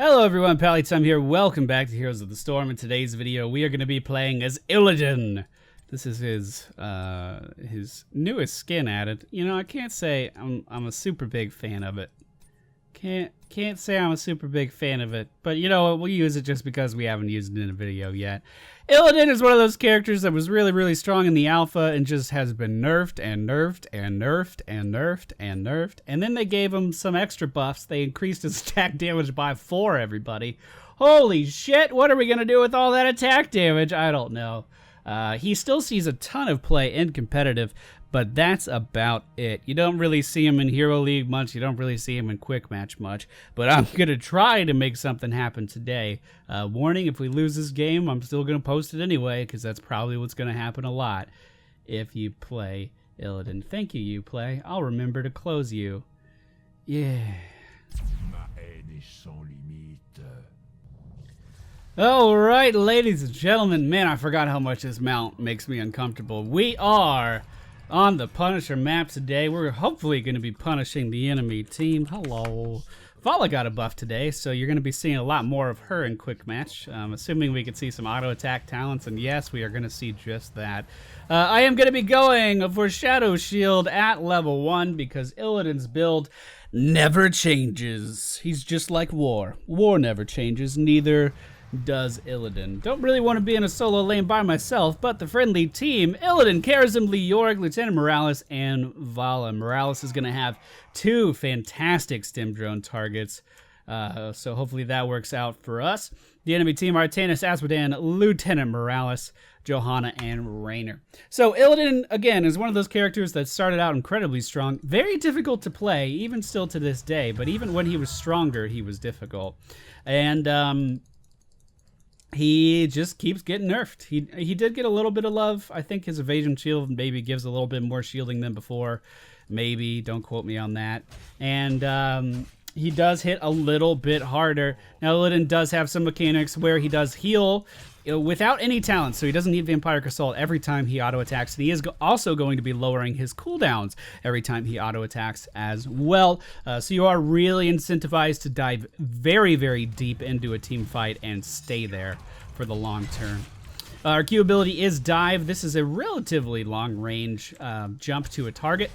Hello everyone, MFPallytime here. Welcome back to Heroes of the Storm. In today's video, we are going to be playing as Illidan. This is his newest skin added. You know, I can't say I'm a super big fan of it. Can't say I'm a super big fan of it, but you know what? We'll use it just because we haven't used it in a video yet. Illidan is one of those characters that was really strong in the alpha and just has been nerfed and nerfed and nerfed and nerfed and nerfed. And then they gave him some extra buffs. They increased his attack damage by 4, everybody. Holy shit, what are we gonna do with all that attack damage? I don't know. He still sees a ton of play in competitive, but that's about it. You don't really see him in Hero League much. You don't really see him in Quick Match much. But I'm going to try to make something happen today. Warning, if we lose this game, I'm still going to post it anyway, because that's probably what's going to happen a lot if you play Illidan. Thank you, Uplay. I'll remember to close you. Yeah. Alright, ladies and gentlemen. Man, I forgot how much this mount makes me uncomfortable. We are on the Punisher map today. We're hopefully going to be punishing the enemy team. Hello. Vala got a buff today, so you're going to be seeing a lot more of her in Quick Match. Assuming we can see some auto attack talents, and yes, we are going to see just that. I am going to be going for Shadow Shield at level 1 because Illidan's build never changes. He's just like War. War never changes, neither does Illidan. Don't really want to be in a solo lane by myself, but the friendly team, Illidan, Charism, Leoric, Lieutenant Morales, and Vala. Morales is going to have 2 fantastic stim drone targets, so hopefully that works out for us. The enemy team, Artanis, Asmodan, Lieutenant Morales, Johanna, and Raynor. So Illidan, again, is one of those characters that started out incredibly strong. Very difficult to play, even still to this day, but even when he was stronger, he was difficult. And, he just keeps getting nerfed. He did get a little bit of love. I think his evasion shield maybe gives a little bit more shielding than before. Maybe, don't quote me on that. And he does hit a little bit harder. Now, Illidan does have some mechanics where he does heal without any talent, so he doesn't need Vampiric Assault every time he auto-attacks. And he is also going to be lowering his cooldowns every time he auto-attacks as well. So you are really incentivized to dive very deep into a team fight and stay there for the long term. Our Q ability is Dive. This is a relatively long-range jump to a target.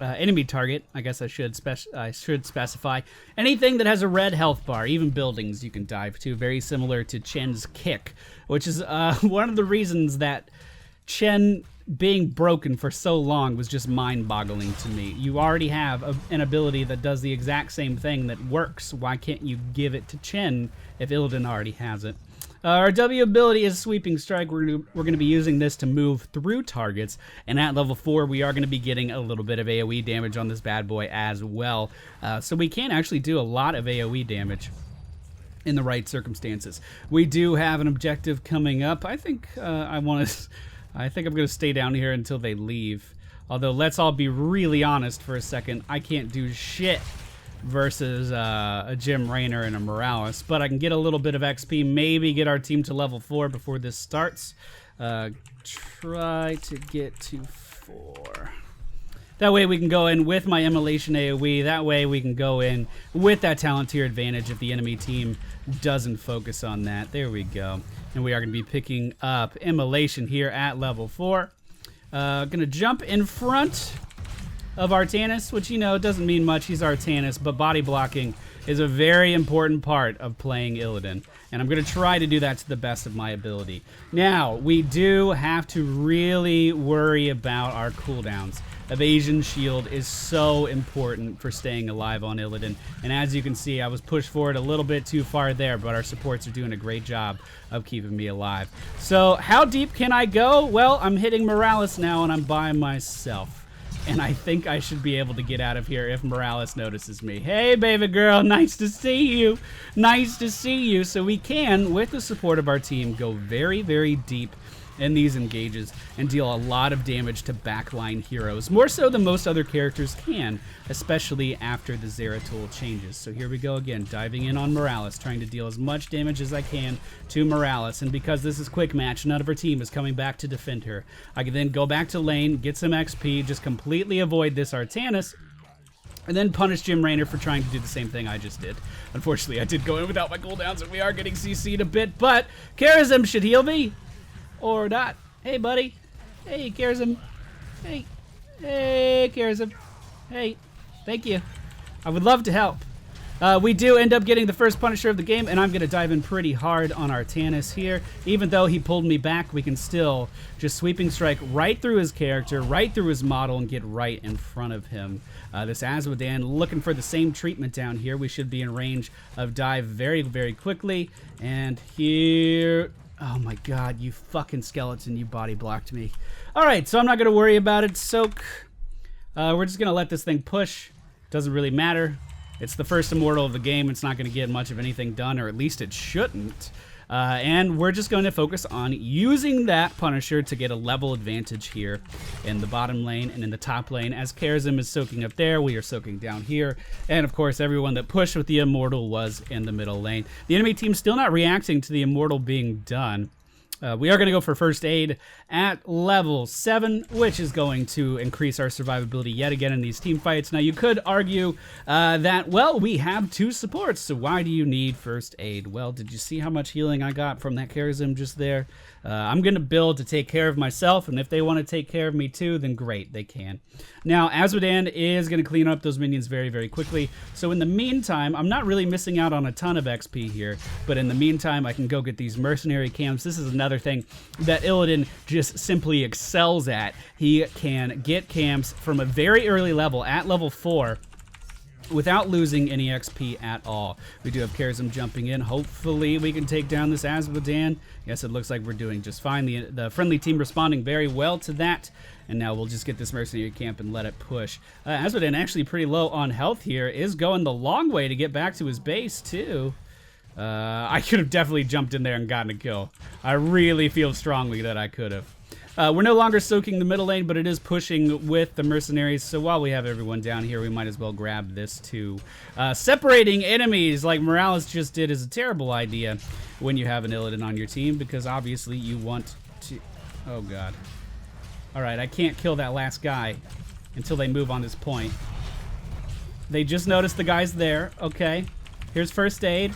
Enemy target, I guess I should specify. Anything that has a red health bar, even buildings you can dive to, very similar to Chen's kick, which is one of the reasons that Chen being broken for so long was just mind-boggling to me. You already have an ability that does the exact same thing that works. Why can't you give it to Chen if Illidan already has it? Our W ability is Sweeping Strike. We're going to be using this to move through targets, and at level 4 we are going to be getting a little bit of AoE damage on this bad boy as well. So we can actually do a lot of AoE damage in the right circumstances. We do have an objective coming up. I think I think I'm going to stay down here until they leave. Although let's all be really honest for a second. I can't do shit versus a Jim Raynor and a Morales, but I can get a little bit of XP, maybe get our team to level 4 before this starts. Try to get to 4. That way we can go in with my Immolation AoE. That way we can go in with that talent tier advantage if the enemy team doesn't focus on that. There we go. And we are going to be picking up Immolation here at level 4. Gonna jump in front of Artanis, which, you know, doesn't mean much. He's Artanis, but body blocking is a very important part of playing Illidan, and I'm going to try to do that to the best of my ability. Now, we do have to really worry about our cooldowns. Evasion Shield is so important for staying alive on Illidan, and as you can see, I was pushed forward a little bit too far there, but our supports are doing a great job of keeping me alive. So, how deep can I go? Well, I'm hitting Morales now, and I'm by myself. And I think I should be able to get out of here if Morales notices me. Hey, baby girl, nice to see you. Nice to see you. So we can, with the support of our team, go very deep in these engages and deal a lot of damage to backline heroes. More so than most other characters can, especially after the Zeratul changes. So here we go again, diving in on Morales, trying to deal as much damage as I can to Morales. And because this is quick match, none of her team is coming back to defend her. I can then go back to lane, get some XP, just completely avoid this Artanis, And then punish Jim Raynor for trying to do the same thing I just did. Unfortunately, I did go in without my cooldowns, and we are getting CC'd a bit, but Charism should heal me. Or not. Hey, buddy. Hey, Charism. Hey. Hey, Charism. Hey. Thank you. I would love to help. We do end up getting the first Punisher of the game, and I'm going to dive in pretty hard on our Tannis here. Even though he pulled me back, we can still just sweeping strike right through his character, right through his model, and get right in front of him. This Azmodan looking for the same treatment down here. We should be in range of dive very, very quickly. And here... Oh my god, you fucking skeleton, you body blocked me. Alright, so I'm not going to worry about it. Soak. We're just going to let this thing push. Doesn't really matter. It's the first immortal of the game. It's not going to get much of anything done, or at least it shouldn't. And we're just going to focus on using that Punisher to get a level advantage here in the bottom lane and in the top lane. As Charism is soaking up there, we are soaking down here. And of course, everyone that pushed with the Immortal was in the middle lane. The enemy team still not reacting to the Immortal being done. We are going to go for first aid at level 7, which is going to increase our survivability yet again in these team fights. Now, you could argue that, well, we have 2 supports, so why do you need first aid? Well, did you see how much healing I got from that Charism just there? I'm going to build to take care of myself, and if they want to take care of me too, then great, they can. Now, Azmodan is going to clean up those minions very, very quickly. So in the meantime, I'm not really missing out on a ton of XP here, but in the meantime, I can go get these mercenary camps. This is another thing that Illidan just simply excels at. He can get camps from a very early level, at level 4, without losing any XP at all. We do have Charism jumping in. Hopefully we can take down this Azmodan. Yes, it looks like we're doing just fine. The friendly team responding very well to that. And now we'll just get this mercenary camp and let it push. Azmodan, actually pretty low on health here, is going the long way to get back to his base too. I could have definitely jumped in there and gotten a kill. I really feel strongly that I could have. We're no longer soaking the middle lane, but it is pushing with the mercenaries. So while we have everyone down here, we might as well grab this too. Separating enemies like Morales just did is a terrible idea when you have an Illidan on your team, because obviously you want to... Oh god. Alright, I can't kill that last guy until they move on this point. They just noticed the guy's there. Okay. Here's first aid.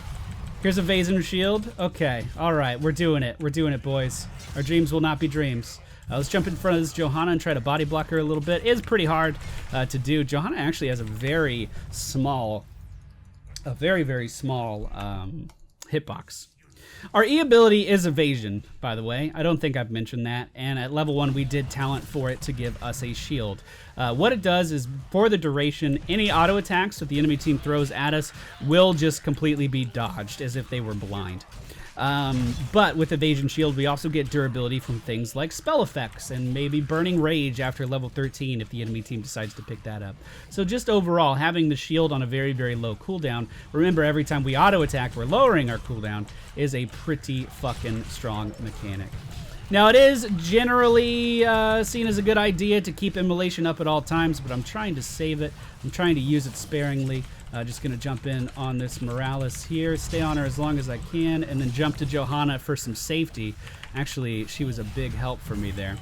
Here's a Vazen shield. Okay. Alright, we're doing it. We're doing it, boys. Our dreams will not be dreams. Let's jump in front of this Johanna and try to body block her a little bit. It's pretty hard to do. Johanna actually has a very, very small hitbox. Our E ability is evasion, by the way. I don't think I've mentioned that. And at level 1, we did talent for it to give us a shield. What it does is, for the duration, any auto attacks that the enemy team throws at us will just completely be dodged as if they were blind. But with Evasion Shield, we also get durability from things like spell effects and maybe Burning Rage after level 13 if the enemy team decides to pick that up. So just overall, having the shield on a very, very low cooldown, remember every time we auto attack, we're lowering our cooldown, is a pretty fucking strong mechanic. Now, it is generally seen as a good idea to keep Immolation up at all times, but I'm trying to save it. I'm trying to use it sparingly. Just going to jump in on this Morales here, stay on her as long as I can, and then jump to Johanna for some safety. Actually, she was a big help for me there.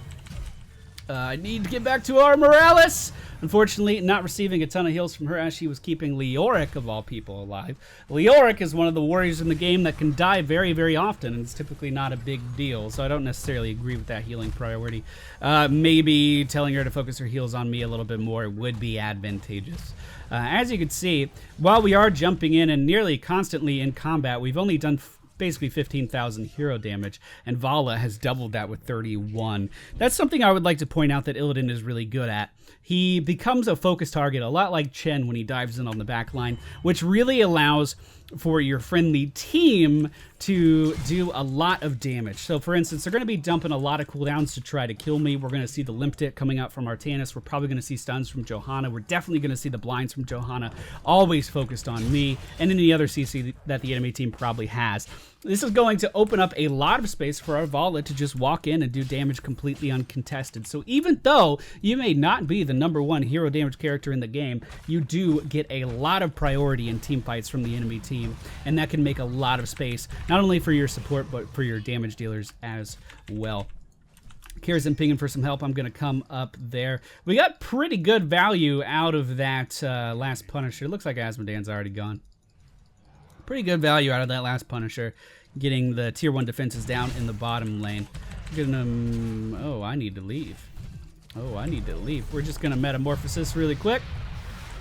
I need to get back to our Morales. Unfortunately, not receiving a ton of heals from her as she was keeping Leoric, of all people, alive. Leoric is one of the warriors in the game that can die very, very often, and it's typically not a big deal, so I don't necessarily agree with that healing priority. Maybe telling her to focus her heals on me a little bit more would be advantageous. As you can see, while we are jumping in and nearly constantly in combat, we've only done basically 15,000 hero damage, and Vala has doubled that with 31. That's something I would like to point out that Illidan is really good at. He becomes a focus target, a lot like Chen when he dives in on the back line, which really allows for your friendly team to do a lot of damage. So for instance, they're going to be dumping a lot of cooldowns to try to kill me. We're going to see the Limp Tit coming out from our Tannis. We're probably going to see stuns from Johanna. We're definitely going to see the blinds from Johanna, always focused on me and any other CC that the enemy team probably has. This is going to open up a lot of space for our Vala to just walk in and do damage completely uncontested. So even though you may not be the #1 hero damage character in the game, you do get a lot of priority in team fights from the enemy team, and that can make a lot of space, not only for your support, but for your damage dealers as well. Here's him pinging for some help. I'm going to come up there. We got pretty good value out of that last Punisher. It looks like Asmodean's already gone. Pretty good value out of that last Punisher. Getting the tier 1 defenses down in the bottom lane. Getting them... Oh, I need to leave. Oh, I need to leave. We're just going to metamorphosis really quick.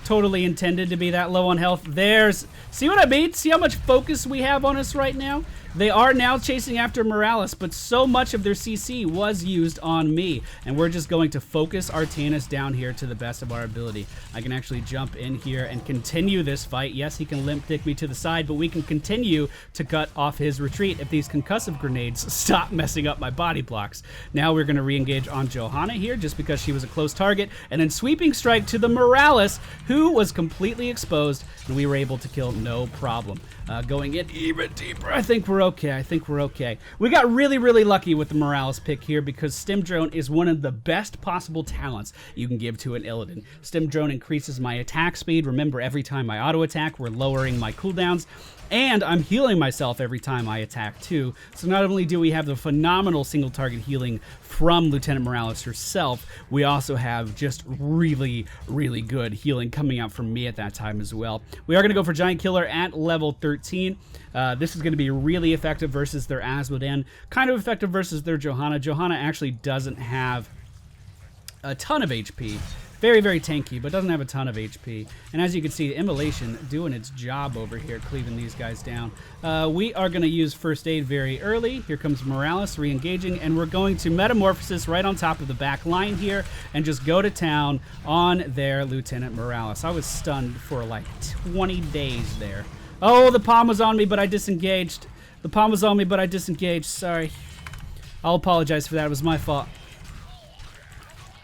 Totally intended to be that low on health. There's... See what I mean? See how much focus we have on us right now? They are now chasing after Morales, but so much of their CC was used on me. And we're just going to focus Artanis down here to the best of our ability. I can actually jump in here and continue this fight. Yes, he can limp dick me to the side, but we can continue to cut off his retreat if these concussive grenades stop messing up my body blocks. Now we're going to re-engage on Johanna here just because she was a close target. And then sweeping strike to the Morales, who was completely exposed, and we were able to kill no problem. Going in even deeper. I think we're okay. I think we're okay. We got really, really lucky with the Morales pick here because Stim Drone is one of the best possible talents you can give to an Illidan. Stim Drone increases my attack speed. Remember, every time I auto attack, we're lowering my cooldowns. And I'm healing myself every time I attack too. So not only do we have the phenomenal single target healing from Lieutenant Morales herself, we also have just really, really good healing coming out from me at that time as well. We are going to go for Giant Killer at level 13. This is going to be really effective versus their Asmodean, kind of effective versus their Johanna. Johanna actually doesn't have a ton of HP. Very, very tanky, but doesn't have a ton of HP. And as you can see, Immolation doing its job over here, cleaving these guys down. We are going to use First Aid very early. Here comes Morales re-engaging, and we're going to Metamorphosis right on top of the back line here and just go to town on their Lieutenant Morales. I was stunned for like 20 days there. Oh, the palm was on me, but I disengaged. The palm was on me, but I disengaged. Sorry. I'll apologize for that. It was my fault.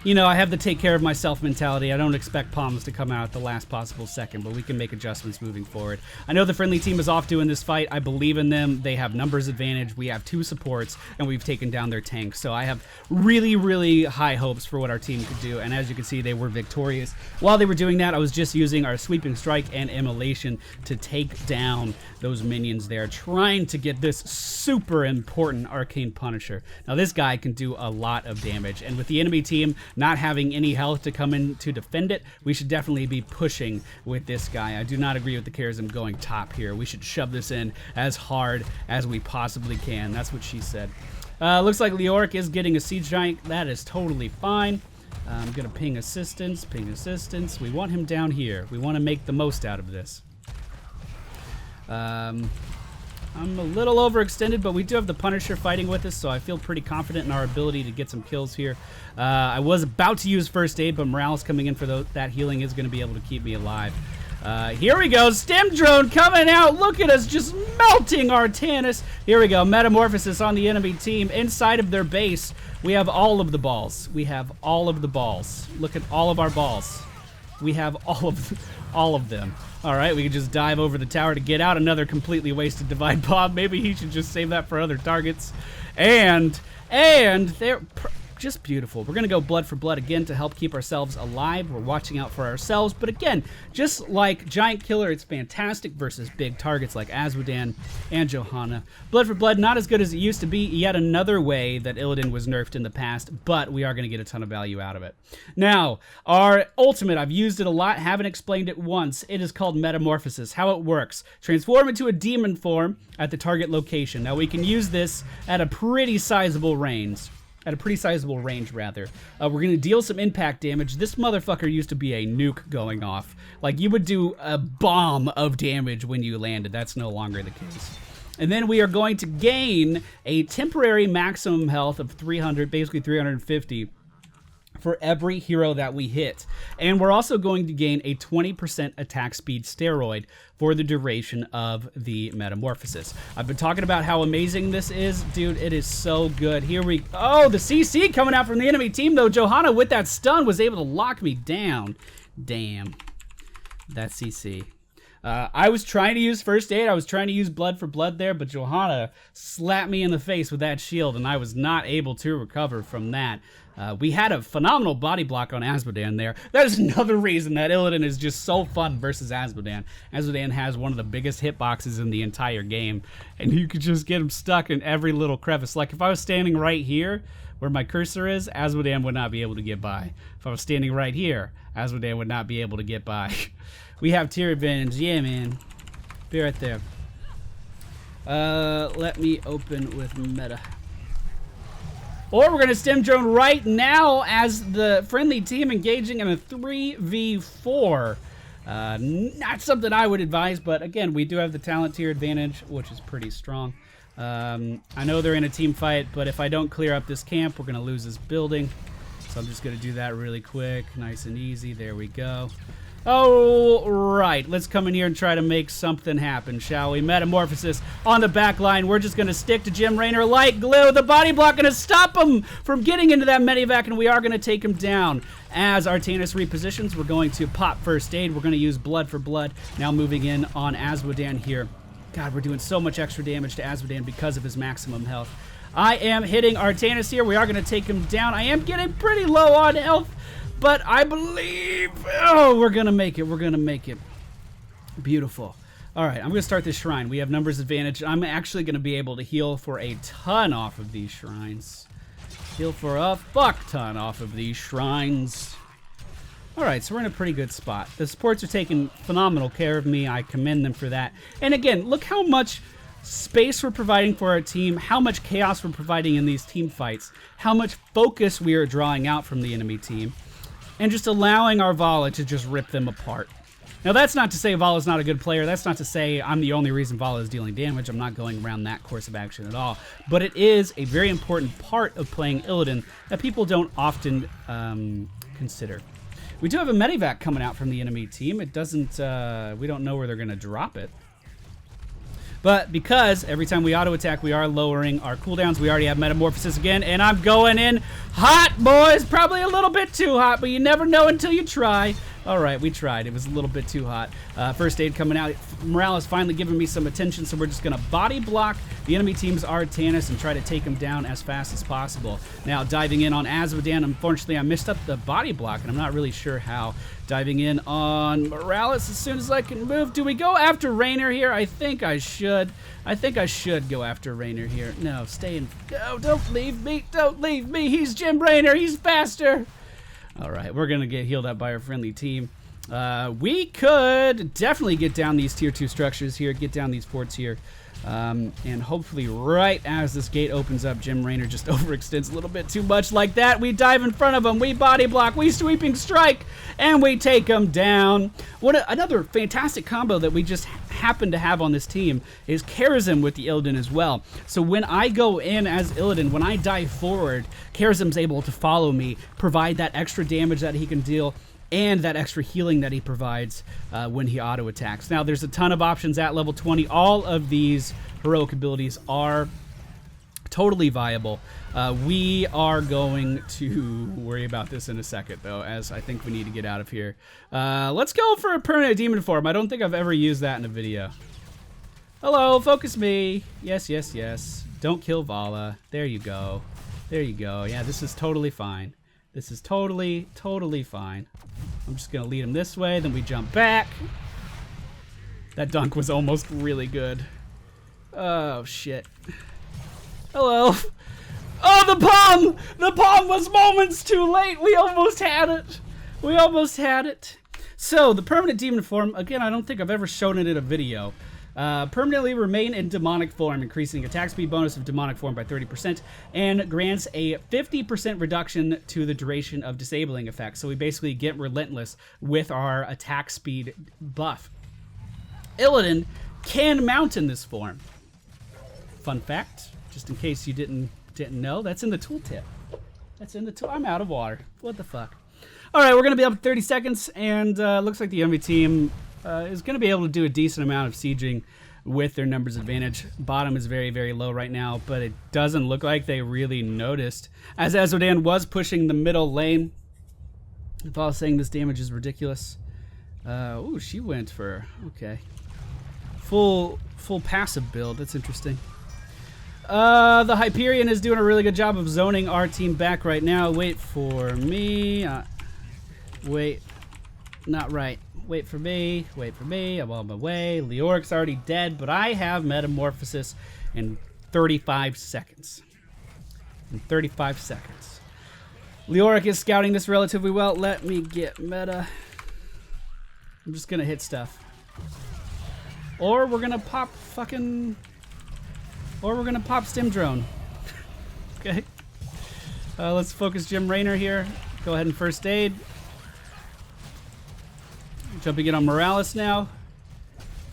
You know, I have the take care of myself mentality. I don't expect palms to come out at the last possible second, but we can make adjustments moving forward. I know the friendly team is off doing this fight. I believe in them. They have numbers advantage. We have 2 supports, and we've taken down their tanks. So I have really, really high hopes for what our team could do, and as you can see, they were victorious. While they were doing that, I was just using our Sweeping Strike and Immolation to take down those minions there, trying to get this super important Arcane Punisher. Now, this guy can do a lot of damage, and with the enemy team not having any health to come in to defend it, we should definitely be pushing with this guy. I do not agree with the Charism going top here. We should shove this in as hard as we possibly can. That's what she said. Looks like Leoric is getting a Siege Giant. That is totally fine. I'm going to ping assistance, ping assistance. We want him down here. We want to make the most out of this. I'm a little overextended, but we do have the Punisher fighting with us, so I feel pretty confident in our ability to get some kills here. I was about to use First Aid, but Morales coming in for that healing is going to be able to keep me alive. Here we go, Stim Drone coming out. Look at us just melting Artanis. Here we go, Metamorphosis on the enemy team. Inside of their base, we have all of the balls. We have all of the balls. Look at all of our balls. We have all of them. All right, we can just dive over the tower to get out. Another completely wasted Divine Bomb. Maybe he should just save that for other targets. And they're just beautiful. We're going to go blood for blood again to help keep ourselves alive. We're watching out for ourselves. But again, just like Giant Killer, it's fantastic versus big targets like Asmodean and Johanna. Blood for blood, not as good as it used to be. Yet another way that Illidan was nerfed in the past, but we are going to get a ton of value out of it. Now, our ultimate, I've used it a lot, haven't explained it once. It is called Metamorphosis. How it works: transform into a demon form at the target location. Now, we can use this at a pretty sizable range. We're going to deal some impact damage. This motherfucker used to be a nuke going off. Like, you would do a bomb of damage when you landed. That's no longer the case. And then we are going to gain a temporary maximum health of 300, basically 350, for every hero that we hit. And we're also going to gain a 20% attack speed steroid for the duration of the Metamorphosis. I've been talking about how amazing this is. Dude, it is so good. Here we... Oh, the CC coming out from the enemy team, though. Johanna, with that stun, was able to lock me down. Damn. That CC. I was trying to use First Aid. I was trying to use Blood for Blood there, but Johanna slapped me in the face with that shield, and I was not able to recover from that. We had a phenomenal body block on Asmodean there. That is another reason that Illidan is just so fun versus Asmodean. Asmodean has one of the biggest hitboxes in the entire game, and you could just get him stuck in every little crevice. Like, if I was standing right here, where my cursor is, Azmodan would not be able to get by. If I was standing right here, Azmodan would not be able to get by. We have tier advantage. Yeah, man. Be right there. Let me open with meta. Or we're going to stem drone right now as the friendly team engaging in a 3v4. Not something I would advise, but again, we do have the talent tier advantage, which is pretty strong. I know they're in a team fight, but if I don't clear up this camp, we're going to lose this building. So I'm just going to do that really quick, nice and easy. There we go. All right, let's come in here and try to make something happen, shall we? Metamorphosis on the back line. We're just going to stick to Jim Raynor like glue. The body block going to stop him from getting into that medivac, and we are going to take him down. As Artanis repositions, we're going to pop first aid. We're going to use blood for blood. Now moving in on Azmodan here. God, we're doing so much extra damage to Azmodan because of his maximum health. I am hitting Artanis here. We are going to take him down. I am getting pretty low on health, but I believe, oh, we're going to make it. We're going to make it. Beautiful. All right, I'm going to start this shrine. We have numbers advantage. I'm actually going to be able to heal for a ton off of these shrines. Heal for a fuck ton off of these shrines. All right, so we're in a pretty good spot. The supports are taking phenomenal care of me. I commend them for that. And again, look how much space we're providing for our team, how much chaos we're providing in these team fights, how much focus we are drawing out from the enemy team, and just allowing our Vala to just rip them apart. Now, that's not to say Vala's not a good player. That's not to say I'm the only reason Vala is dealing damage. I'm not going around that course of action at all. But it is a very important part of playing Illidan that people don't often consider. We do have a medivac coming out from the enemy team. It doesn't, we don't know where they're going to drop it. But because every time we auto attack, we are lowering our cooldowns. We already have Metamorphosis again, and I'm going in hot, boys. Probably a little bit too hot, but you never know until you try. All right, we tried. It was a little bit too hot. First aid coming out. Morale is finally giving me some attention, so we're just going to body block the enemy team's Artanis and try to take him down as fast as possible. Now, diving in on Azmodan. Unfortunately, I missed up the body block, and I'm not really sure how. Diving in on Morales as soon as I can move. Do we go after Raynor here? I think I should. I think I should go after Raynor here. No, stay in. No, don't leave me. Don't leave me. He's Jim Raynor. He's faster. All right, we're going to get healed up by our friendly team. We could definitely get down these tier 2 structures here, get down these forts here. And hopefully right as this gate opens up, Jim Raynor just overextends a little bit too much like that. We dive in front of him, we body block, we sweeping strike, and we take him down. Another fantastic combo that we just happen to have on this team is Charism with the Illidan as well. So when I go in as Illidan, when I dive forward, Charism's able to follow me, provide that extra damage that he can deal, and that extra healing that he provides when he auto attacks. Now, there's a ton of options at level 20. All of these heroic abilities are totally viable. We are going to worry about this in a second, though, as I think we need to get out of here. Let's go for a permanent demon form. I don't think I've ever used that in a video. Hello, focus me. Yes, yes, yes. Don't kill Vala. There you go. There you go. Yeah, this is totally fine. This is totally, totally fine. I'm just going to lead him this way, then we jump back. That dunk was almost really good. Oh, shit. Hello. Oh, the palm! The palm was moments too late. We almost had it. We almost had it. So, the permanent demon form, again, I don't think I've ever shown it in a video. Permanently remain in demonic form, increasing attack speed bonus of demonic form by 30%, and grants a 50% reduction to the duration of disabling effects. So we basically get relentless with our attack speed buff. Illidan can mount in this form. Fun fact, just in case you didn't know, that's in the tooltip. That's in the tool. I'm out of water. What the fuck? All right, we're gonna be up in 30 seconds, and looks like the enemy team is going to be able to do a decent amount of sieging with their numbers advantage. Bottom is very, very low right now, but it doesn't look like they really noticed. As Azmodan was pushing the middle lane, if I was saying this damage is ridiculous. Ooh, she went for, okay. Full passive build, that's interesting. The Hyperion is doing a really good job of zoning our team back right now. Wait for me. Wait, not right. Wait for me, I'm on my way. Leoric's already dead, but I have Metamorphosis in 35 seconds. in 35 seconds. Leoric is scouting this relatively well. Let me get meta. I'm just gonna hit stuff. Or we're gonna pop fucking... Or we're gonna pop Stim Drone. Okay. Let's focus Jim Raynor here. Go ahead and first aid. Jumping in on Morales now.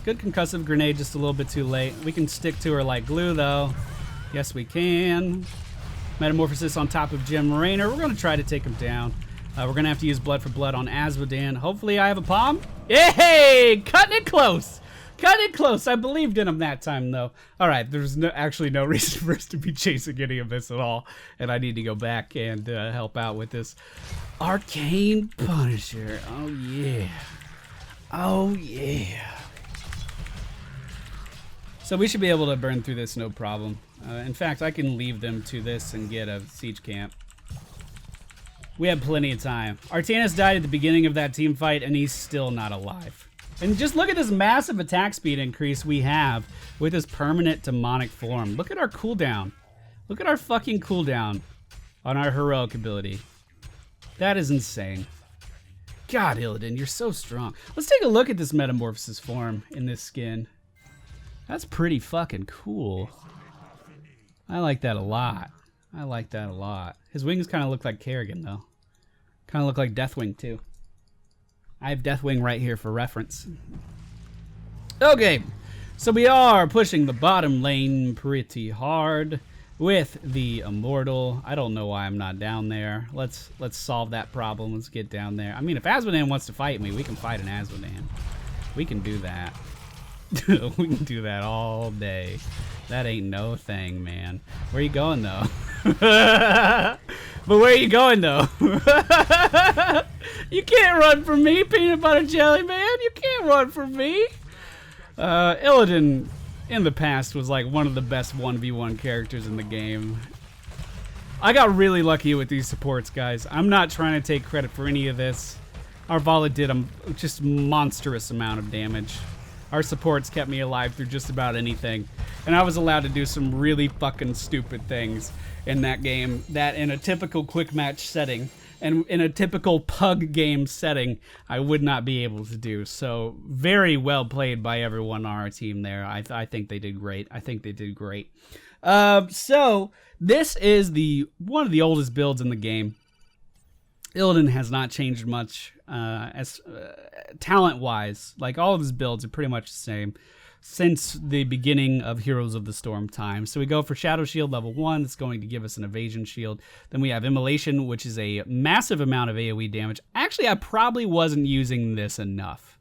Good concussive grenade, just a little bit too late. We can stick to her like glue though. Yes, we can. Metamorphosis on top of Jim Raynor. We're gonna try to take him down. We're gonna have to use blood for blood on Azmodan. Hopefully I have a palm. Hey, cutting it close. Cutting it close. I believed in him that time though. All right, there's actually no reason for us to be chasing any of this at all. And I need to go back and help out with this Arcane Punisher. Oh yeah. Oh yeah. So we should be able to burn through this no problem. In fact, I can leave them to this and get a siege camp. We have plenty of time. Artanis died at the beginning of that team fight and he's still not alive. And just look at this massive attack speed increase we have with this permanent demonic form. Look at our cooldown. Look at our fucking cooldown on our heroic ability. That is insane. God, Illidan, you're so strong. Let's take a look at this metamorphosis form in this skin. That's pretty fucking cool. I like that a lot. I like that a lot. His wings kind of look like Kerrigan, though. Kind of look like Deathwing, too. I have Deathwing right here for reference. Okay, so we are pushing the bottom lane pretty hard with the Immortal. I don't know why I'm not down there. Let's solve that problem. Let's get down there. I mean, if Azmodan wants to fight me, we can fight an Azmodan. We can do that. We can do that all day. That ain't no thing, man. Where you going, though? But where are you going, though? You can't run from me, peanut butter jelly man. You can't run from me. Illidan in the past was like one of the best 1v1 characters in the game. I got really lucky with these supports, guys. I'm not trying to take credit for any of this. Our Vala did a just monstrous amount of damage. Our supports kept me alive through just about anything. And I was allowed to do some really fucking stupid things in that game that in a typical quick match setting and in a typical pug game setting, I would not be able to do. So very well played by everyone on our team there. I think they did great. I think they did great. So this is one of the oldest builds in the game. Illidan has not changed much talent-wise. Like, all of his builds are pretty much the same since the beginning of Heroes of the Storm time. So we go for Shadow Shield level 1. That's going to give us an evasion shield. Then we have Immolation, which is a massive amount of AoE damage. Actually, I probably wasn't using this enough.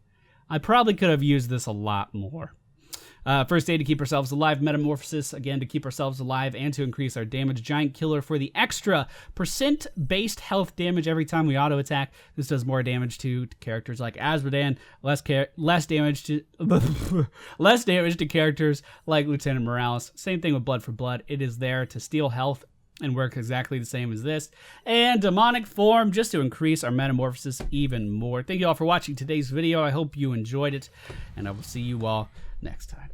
I probably could have used this a lot more. First aid to keep ourselves alive. Metamorphosis, again, to keep ourselves alive and to increase our damage. Giant Killer for the extra % health damage every time we auto attack. This does more damage to characters like Azmodan, less damage to less damage to characters like Lieutenant Morales. Same thing with Blood for Blood. It is there to steal health and work exactly the same as this. And Demonic Form, just to increase our metamorphosis even more. Thank you all for watching today's video. I hope you enjoyed it, and I will see you all next time.